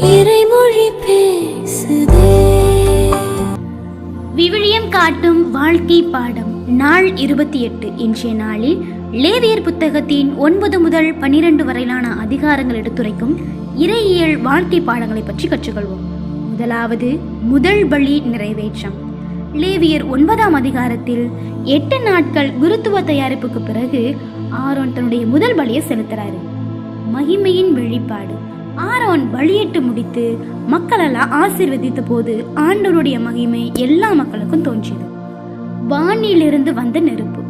இறைமொழி பேசுதே. விவிலியம் காட்டும் வாழ்க்கை பாடம் நாள் 28. இன்றைய நாளில் லேவியர் புத்தகத்தின் 9 முதல் 12 வரையிலான அதிகாரங்கள் எடுத்துரைக்கும் இறையியல் வாழ்க்கை பாடங்களை பற்றி கற்றுக்கொள்வோம். முதலாவது, முதல் பலி நிறைவேற்றம். லேவியர் 9ஆம் அதிகாரத்தில் 8 நாட்கள் குருத்துவ தயாரிப்புக்கு பிறகு ஆரோன் தன்னுடைய முதல் பலியை செலுத்துறாரு. மகிமையின் வெளிப்பாடு. ஆரோன் பலியிட்டு முடித்து மக்களெல்லாம் ஆசீர்வதித்த போது ஆண்டவருடைய மகிமை எல்லா மக்களுக்கும் தோன்றியது. வானிலிருந்து வந்த நெருப்பு.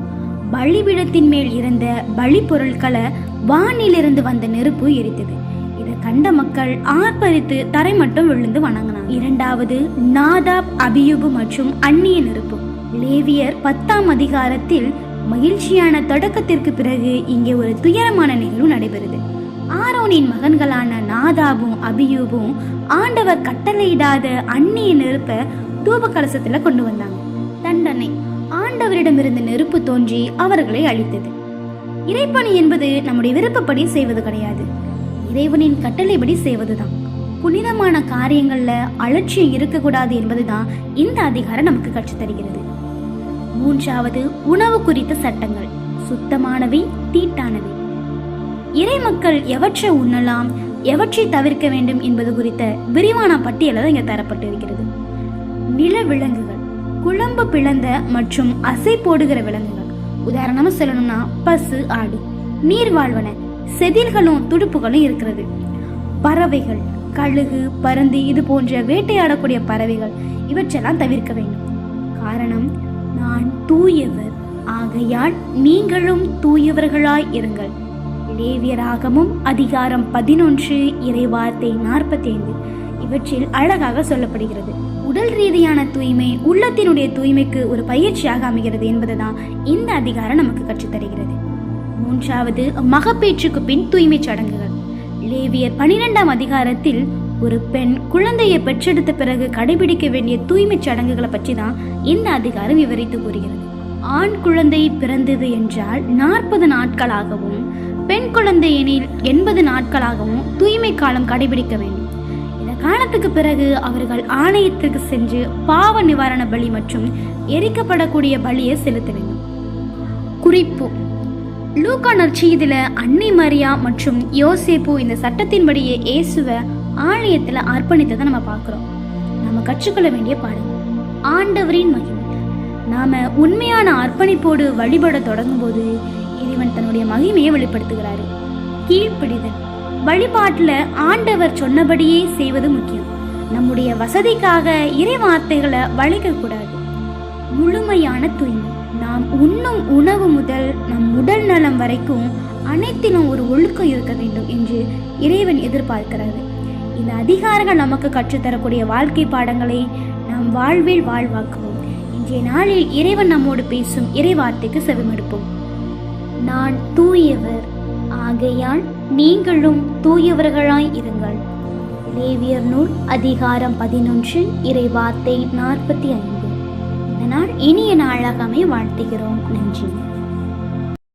பலிபீடத்தின் மேல் இருந்த பலி பொருட்களை வானிலிருந்து வந்த நெருப்பு எரித்தது. இதை கண்ட மக்கள் ஆர்ப்பரித்து தரை மட்டும் விழுந்து வணங்கினாங்க. இரண்டாவது, நாதாப், அபியூபு மற்றும் அந்நிய நெருப்பு. லேவியர் 10ஆம் அதிகாரத்தில் மகிழ்ச்சியான தொடக்கத்திற்கு பிறகு இங்கே ஒரு துயரமான நிகழ்வு நடைபெறுது. ஆரோனின் மகன்களான நாதாபும் அபியூபும் ஆண்டவர் கட்டளையிடாத அந்நிய நெருப்பை தூப கலசத்துல கொண்டு வந்தாங்க. தண்டனை. ஆண்டவரிடமிருந்து நெருப்பு தோன்றி அவர்களை அழித்தது. இறைப்பணி என்பது நம்முடைய விருப்பப்படி செய்வது கிடையாது, இறைவனின் கட்டளைப்படி செய்வதுதான். புனிதமான காரியங்கள்ல அலட்சியம் இருக்கக்கூடாது என்பதுதான் இந்த அதிகாரம் நமக்கு கற்றுத்தருகிறது. மூன்றாவது, உணவு குறித்த சட்டங்கள். சுத்தமானவை, தீட்டானவை. இறை மக்கள் எவற்றை உண்ணலாம், எவற்றை தவிர்க்க வேண்டும் என்பது குறித்த விரிவான பட்டியல் இங்கே தரப்பட்டிருக்கிறது. நில விலங்குகள். குழம்பு பிளந்த மற்றும் அசை போடுகிற விலங்குகள். உதாரணமா சொல்லணும்னா பசு, ஆடு. நீர்வாழ்வன, செதில்களும் துடுப்புகளும் இருக்கிறது. பறவைகள், கழுகு, பருந்து, இது போன்ற வேட்டையாடக்கூடிய பறவைகள், இவற்றெல்லாம் தவிர்க்க வேண்டும். காரணம், நான் தூயவர், ஆகையால் நீங்களும் தூயவர்களாய் இருங்கள். லேவியராகமும் அதிகாரம் 11 இறைவார்த்தை 45 இவற்றில் அழகாக சொல்லப்படுகிறது. உடல் ரீதியான தூய்மை உள்ளத்தினுடைய தூய்மைக்கு ஒரு பயிற்சியாக அமைகிறது என்பதுதான் இந்த அதிகாரம் நமக்கு கற்றுத்தருகிறது. மூன்றாவது, மகப்பேற்றுக்கு பின் தூய்மை சடங்குகள். லேவியர் 12ஆம் அதிகாரத்தில் ஒரு பெண் குழந்தையை பெற்றெடுத்த பிறகு கடைபிடிக்க வேண்டிய தூய்மை சடங்குகளை பற்றி தான் இந்த அதிகாரம் விவரித்து கூறுகிறது. ஆண் குழந்தை பிறந்தது என்றால் 40 நாட்களாகவும், பெண் குழந்தை எனில் 80 நாட்களாகவும் தூய்மை காலம் கடைபிடிக்க வேண்டும். இந்த காலத்துக்கு பிறகு அவர்கள் ஆலயத்திற்கு சென்று பாவ நிவாரண பலி மற்றும் எரிக்கப்படக்கூடிய பலியை செலுத்த வேண்டும். குறிப்பு. லூக்கா நற்செய்தியில அன்னை மரியா மற்றும் யோசேப்பு இந்த சட்டத்தின்படியே இயேசுவை ஆலயத்துல அர்ப்பணித்ததை நம்ம பார்க்கிறோம். நம்ம கற்றுக்கொள்ள வேண்டிய பாடம். ஆண்டவரின் மகிமை. நாம உண்மையான அர்ப்பணிப்போடு வழிபட தொடங்கும் போது இறைவன் தன்னுடைய மகிமையை வெளிப்படுத்துகிறாரு. கீழ்ப்பிடிதல். வழிபாட்டுல ஆண்டவர் சொன்னபடியே செய்வது முக்கியம். நம்முடைய வசதிக்காக இறை வார்த்தைகளை வளைக்க கூடாது. முழுமையான தூய்மை. நாம் உண்ணும் உணவு முதல் நம் உடல் நலம் வரைக்கும் அனைத்திலும் ஒரு ஒழுக்கம் இருக்க வேண்டும் என்று இறைவன் எதிர்பார்க்கிறாரு. இந்த அதிகாரங்கள் நமக்கு கற்றுத்தரக்கூடிய வாழ்க்கை பாடங்களை நாம் வாழ்வில் வாழ்வாக்குவோம். இன்றைய நாளில் இறைவன் நம்மோடு பேசும் இறை வார்த்தைக்கு செவிமடுப்போம். நான் தூயவர், ஆகையால் நீங்களும் தூயவர்களாய் இருங்கள். லேவியர் நூல் அதிகாரம் 11 இறை வார்த்தை 45. இந்த நாள் இனிய நாளாக வாழ்த்துகிறோம். நன்றி.